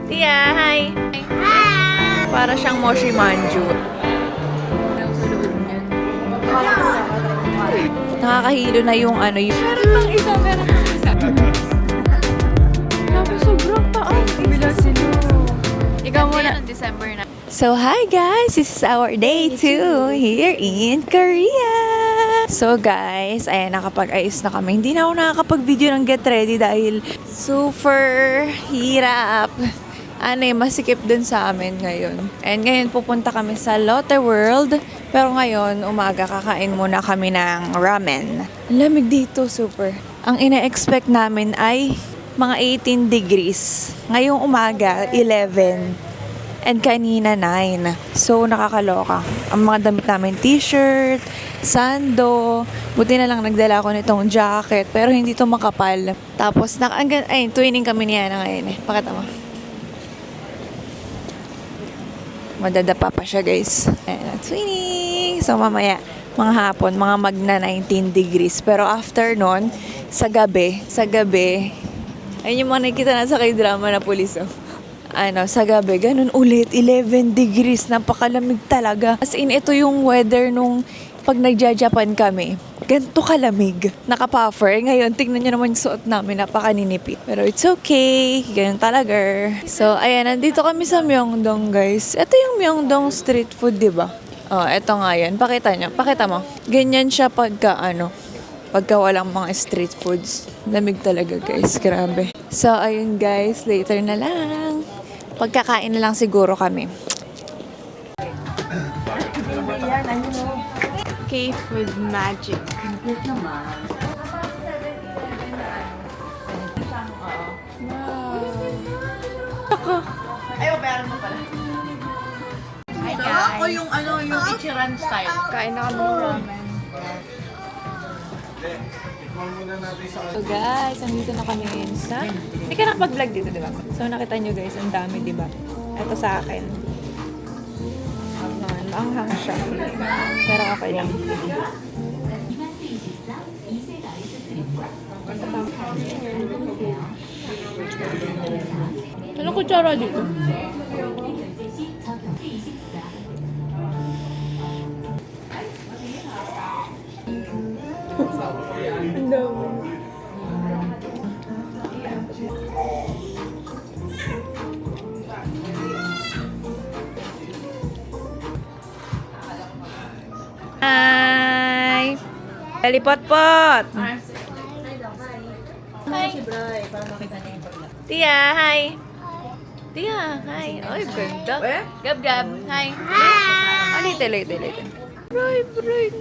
Tia, hi! Hi! Para siyang Moshi Manju. Nakakahilo na yung ano yung... Meron pang isa. Grabe, sobrang taas. Bila sila. Ikaw muna. December na. So, hi guys! This is our day 2 here in Korea! So guys, ayan, nakapag-ayos na kami. Hindi na ako nakakapag-video ng get ready dahil super hirap. Masikip din sa amin ngayon. And ngayon pupunta kami sa Lotte World. Pero ngayon, umaga kakain muna kami ng ramen. Ang lamig dito, super. Ang ina-expect namin ay mga 18 degrees. Ngayong umaga, 11. And kanina 9. So, nakakaloka. Ang mga damit namin, t-shirt, sando. Buti na lang nagdala ko nitong jacket. Pero hindi to makapal. Tapos, twinning kami niya na ngayon eh. Pakita mo. Madadapa pa siya, guys. Ayan, twinning. So, mamaya, mga hapon, mga magna 19 degrees. Pero after nun, sa gabi, ayun yung mga nakikita na sa k-drama na pulis, oh. Sa gabi, ganun ulit, 11 degrees, napakalamig talaga. As in, ito yung weather nung pag nagja-Japan kami. Ganito kalamig. Nakapuffer. Ngayon, tingnan nyo naman yung suot namin, napakaninipit. Pero it's okay, ganun talaga. So, ayan, nandito kami sa Myeongdong, guys. Ito yung Myeongdong street food, diba? Oh, ito nga yan. Pakita mo. Ganyan siya pagka walang mga street foods. Lamig talaga, guys. Grabe. So, ayun guys, later na lang. Pagkakain na lang siguro kami. K-Food Magic. Ay, bayaran mo pala. Hi guys. Ako yung Ichiran style. Kain na kami ng ramen. So guys, nandito na kami ngayon sa... Hindi ka nakapag-vlog dito, di ba? So nakita nyo guys, ang dami, di ba? Ito sa akin. Maanghang siya. Pero okay lang. Ano kutsara dito? Hi! Lalipot-pot! Hi! Tia, hi! Tia, hi! Ay, ganda! Gab-gab, hi! Later. Bright.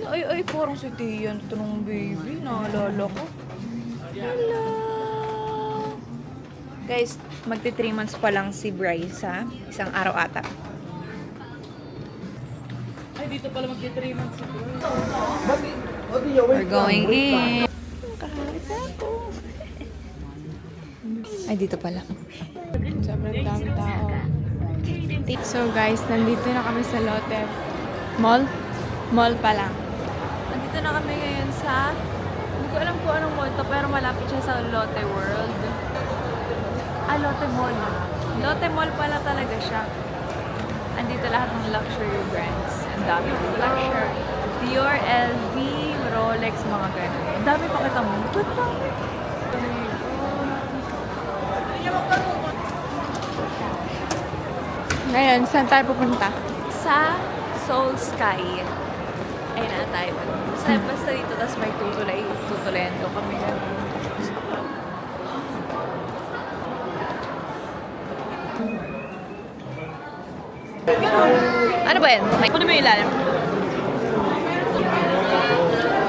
Ay, parang si Tia. Ito nung baby. Naalala ko. Hello! Guys, magti 3 months pa lang si Bryce, ha? Isang araw ata. Ay, dito pala magti 3 months si Bryce. We're going in. Kahit ako. Ay, dito pala. Sobrang dami tao. So guys, nandito na kami sa Lotte Mall. Mall pa lang. Nandito na kami ngayon sa... Hindi ko alam kung anong mall to, pero malapit siya sa Lotte World. Lotte Mall. Lotte Mall pala talaga siya. Andito lahat ng luxury brands. Ang dami. Luxury. Dior, LV, Rolex, mga ganun. Ang dami pa kita mo. Ngayon, saan tayo pupunta? Sa Seoul Sky. Ayun na tayo. Basta dito, tapos may tutulayan ko kami. Ano ba yan? Ano ba yung ilalim?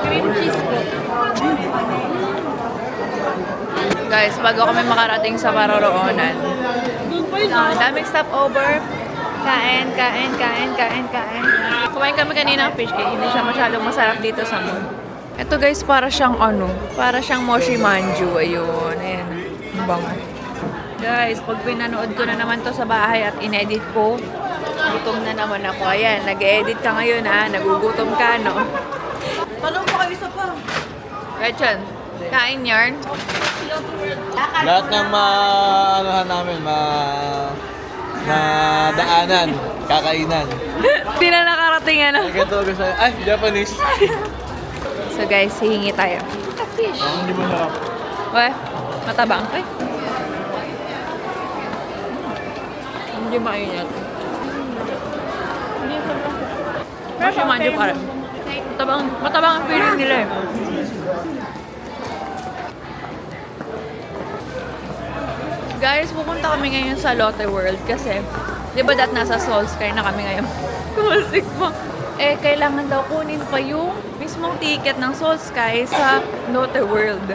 Cream cheese po. Guys, bago kami makarating sa paroroonan, daming stopover. Kain. Kumain kami kanina ng fish cake. Hindi siya masyadong masarap dito sa mall. Ito guys, para siyang Moshi Manju. Ayun, ayan. Bango. Guys, pag pinanood ko na naman to sa bahay at inedit ko, gutom na naman ako. Ayan, nag-edit ka ngayon ha. Nagugutom ka, no? Tanong pa kayo isa pa. Gretchen, kain yarn? Lahat ng ma-anuhan namin, na daanan, kakainan. Hindi na nakarating ano. Ganito gusto. Ay, Japanese. So guys, hihingi tayo. Fish. Hindi mo sarap. Weh, matabang. Ay. Hindi mainit. Fresh yung manjo pa rin. Matabang ang feeling nila eh. Guys, pupunta kami ngayon sa Lotte World kasi, di ba nasa Soul Sky na kami ngayon? Kumasik pa. Eh, kailangan daw kunin pa yung mismong ticket ng Soul Sky sa Lotte World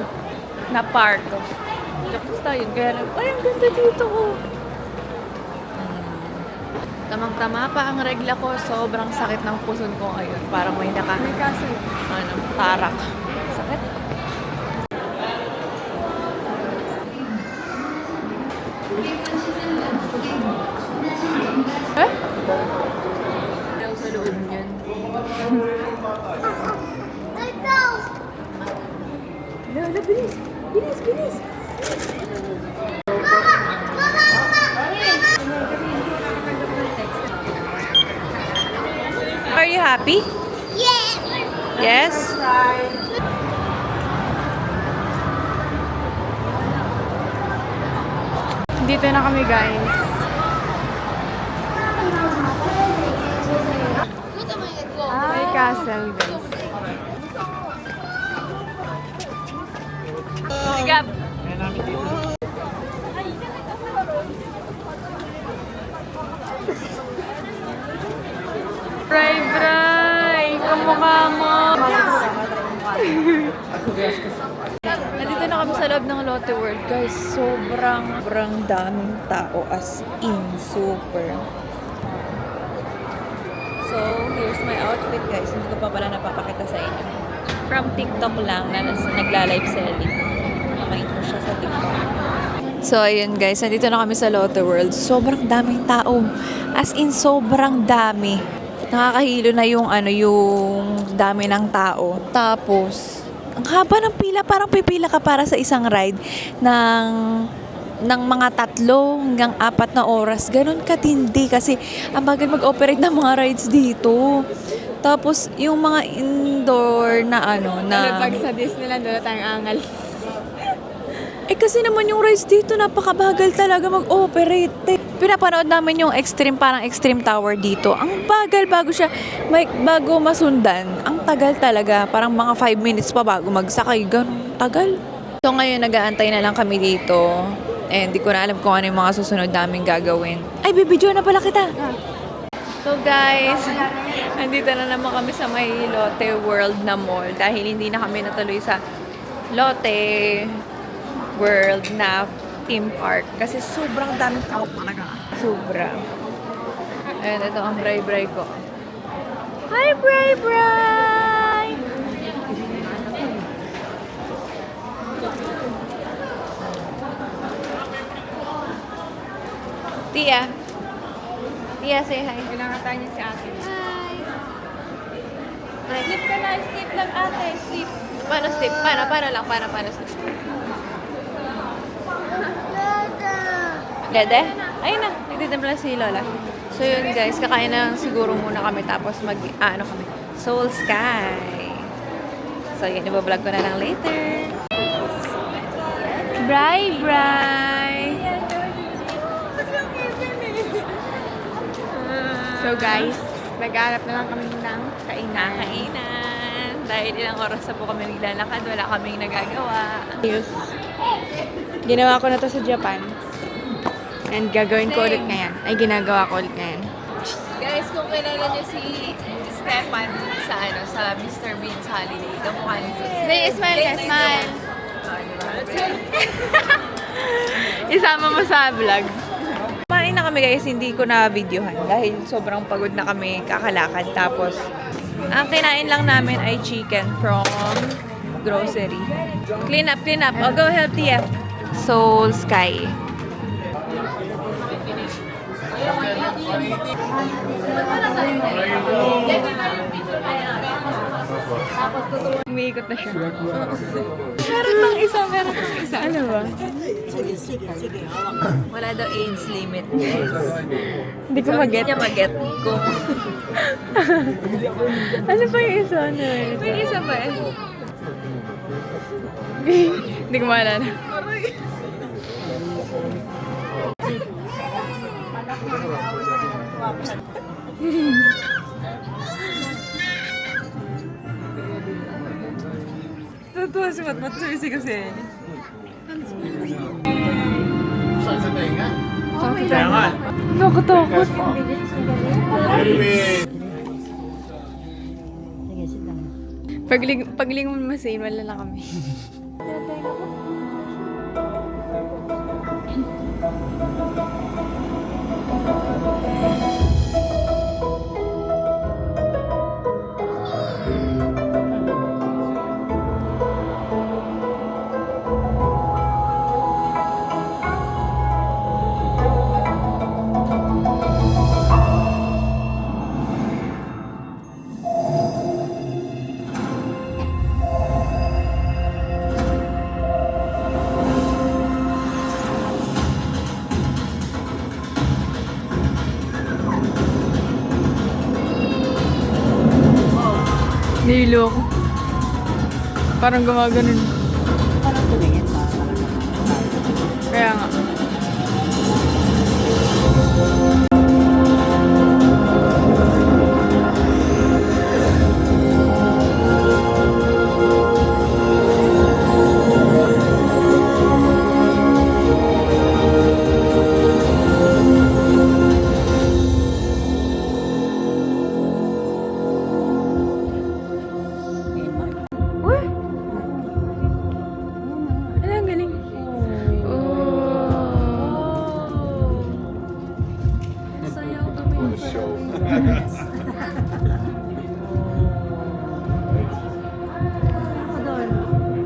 na park. Basta yun, kaya ay, ang ganda dito ko. Tamang-tama pa ang regla ko, sobrang sakit ng puson ko ngayon. Parang may tarak. Sakit. Eh? Daw sa loob niyan. Lola, bilis! Bilis, bilis! Are you happy? Yes! Yes? Dito na kami, guys. May castle, guys. Sigap! Bray! Kamukha mo! Nandito na kami sa loob ng Lotte World, guys. Sobrang daming tao, as in, super. So, here's my outfit, guys. Hindi ko pa pala napapakita sa inyo. From TikTok lang na nagla-live selling. Nakita ko siya sa TikTok. So, ayun guys. Nandito na kami sa Lotte World. Sobrang daming tao. As in, sobrang dami. Nakakahilo na yung dami ng tao. Tapos, ang haba ng pila. Parang pipila ka para sa isang ride ng mga 3 hanggang 4 na oras. Ganon katindi kasi ang bagal mag-operate ng mga rides dito. Tapos, yung mga indoor na Pag sa Disneyland, wala tayong angal. Eh kasi naman yung rides dito, napakabagal talaga mag-operate. Pinapanood namin yung parang extreme tower dito. Ang bagal bago masundan. Ang tagal talaga. Parang mga 5 minutes pa bago magsakay. Ganun tagal. So ngayon, nag-aantay na lang kami dito. And di ko na alam kung ano yung mga susunod namin gagawin. Ay, bibidyo na pala kita. So guys, nandito na naman kami sa may Lotte World na mall. Dahil hindi na kami natuloy sa Lotte World na theme park. Kasi sobrang daming tao talaga. Sobra. Ayan, ito ang Bray ko. Hi, Bray! Tia, say hi. Pinangatan niya si ate. Hi. Sleep ka na. Sleep lang, ate. Sleep. Paano sleep? Paano sleep? Dede? Ayun na. Nagtitimpla si Lola. So yun guys, kakain na siguro muna kami tapos kami. Soul Sky. So yun, ibablog ko na lang later. Bray! So guys, nag-aarap na lang kami ng Kainan. Dahil ilang oras na po kami naglalakad, wala kaming nagagawa. Yes. Ginawa ko na to sa Japan. And gagawin ko ulit ngayon. Ay, ginagawa ko ulit ngayon. Guys, kung kilala niyo si Stefan sa Mr. Bean's Holiday, kamukha niyo. Say, smile ka, smile. Isama mo sa vlog. Kumain na kami guys, hindi ko na videohan dahil sobrang pagod na kami kakalakad. Tapos, ang kinain lang namin ay chicken from grocery. Clean up. Oh, go help Tia. Soul Sky. Umiikot na siya. Meron pang isa. Ano ba? Wala daw age limit. Hindi ko mag-get. Hindi niya mag-get kung... Ano pa yung isa? Ano eh? May isa pa eh. Hindi ko maalala. Totoo si Matmat Suisi kasi. Nakatakot. Paglingon mo sa wala lang kami. Niloko. Parang gumaganon. Parang tumingin pa. Kaya nga. Uy! Ano ang galing?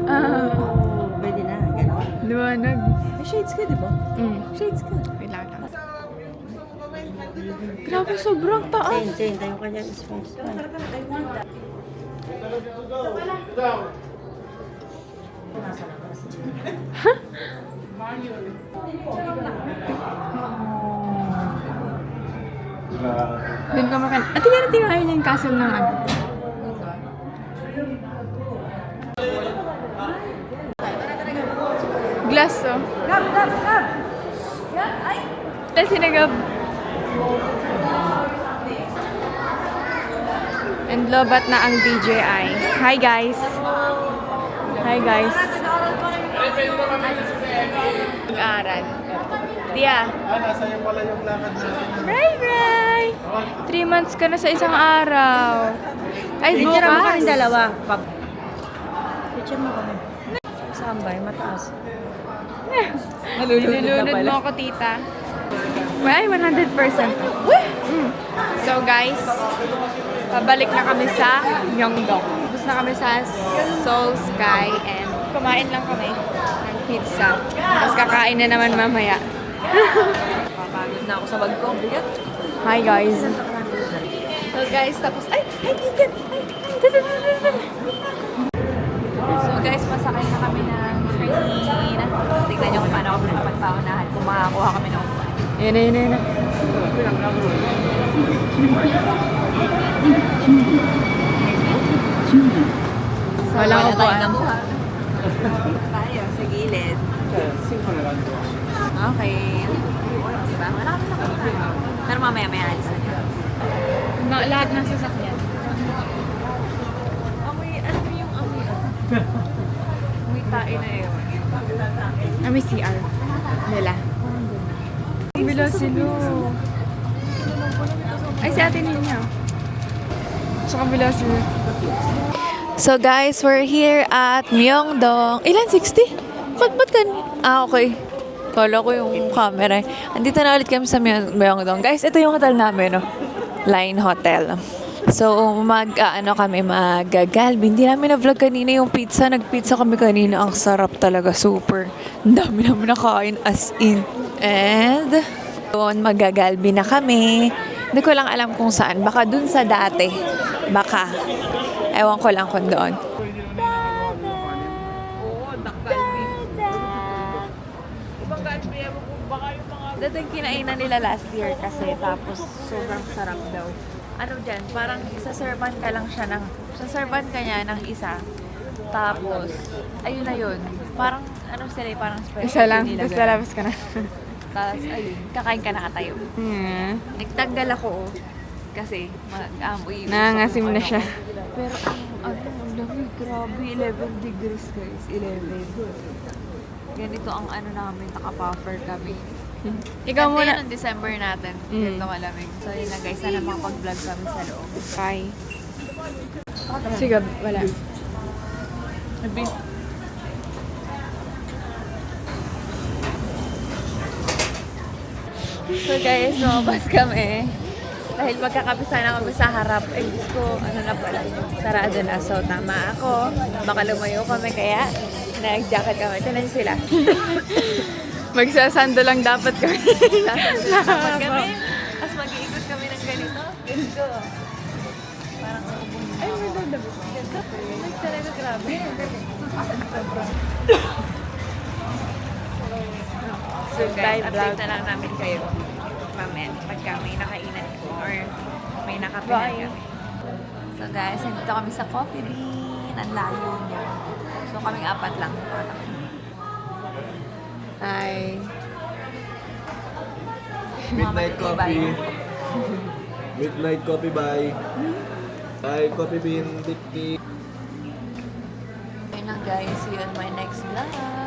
Ah, Pwede na, gano'n. liwanag. May shades ka, di ba? Shades ka. Wait lang. Grabe, sobrang taas. Sen, tayo ka dyan, space. Doon ka makan. At tingnan tayo niya yung castle ng ano. Glass, oh. Gab! Ay! Tapos sinagab. And lobat na ang DJI. Hi, guys. Hi, guys. Mag-aaral. Tia. Nasa iyo pala yung lakad natin. Ray! 3 months ka na sa isang araw. Ay, Picture mo kami bukas. dalawa. Picture mo kami. Sambay, mataas. Nilulunod mo ako, tita. Well, 100%. So, guys, pabalik na kami sa Myeongdong. Tapos na kami sa Seoul Sky and kumain lang kami ng pizza. Tapos kakain na naman mamaya. Papagod na ako sa bag ko. Bigat. Hi, guys. So guys, tapos... Ay! Bigat! So guys, masakay na kami ng train. Tignan nyo kung paano ako pinagpagpaunahan kung makakuha kami ng upuan. Yun. So, Walang wala upuan. tayong namuha. Tayo, sa gilid. Okay. Diba? Wala kami nakuha. Pero mamaya-maya alis na yun. Lahat ng sasakyan. Amoy, ano yung amoy? Amoy tae na yun. Kami CR. Nila. Bila sila. Ay, si ate niya. Sa kabila sila. So guys, we're here at Myeongdong. Ilan? 60? Ba't kan? Okay. Kala ko yung camera. Andito na ulit kami sa Myeongdong. Guys, ito yung hotel namin, no? Line Hotel. So, mag-Galbi. Hindi namin na-vlog kanina yung pizza. Nag-pizza kami kanina. Ang sarap talaga. Super. Ang dami namin nakain as in. And, doon mag-Galbi na kami. Hindi ko lang alam kung saan. Baka dun sa dati. Baka. Ewan ko lang kung doon. ito yung kinainan nila last year kasi tapos sobrang sarap daw. Ano dyan, parang saservan ka lang siya ng, saservan ka niya ng isa. Tapos, ayun na yun. Parang, ano sila eh, parang special Isa lang, nila. tapos lalabas ka na. Tapos, ayun, kakain ka nakatayo. Nagtanggal ako, kasi mag-amoy. Nangangasim na siya. Pero ang lamig, grabe, 11 degrees guys, 11. Ganito ang ano namin, naka-puffer kami. Ikaw Ganda muna. yan ang December natin, ganito malamig. So yun na guys, sana makapag-vlog kami sa loob. Bye. Sige, wala. So guys, lumabas kami. Dahil magkakapisa na kami sa harap, eh Diyos ko, ano na pala, sarado na. So tama ako, baka lumayo kami kaya nag-jacket kami. Tinan sila. Magsasando lang dapat kami. Dapat kami, tapos mag-iikot kami ng ganito. Diyos ko. Parang uubong na ako. Ay, talaga grabe. So guys, update na lang namin kayo. Mamaya, pagka may nakainan ko or may nakapinan kami. So guys, nandito kami sa Coffee Bean. Ang layo niya. So kaming apat lang. Hi. Midnight coffee. Midnight coffee by. By Coffee Bean, Dipti. Ayun lang guys, see you on my next vlog.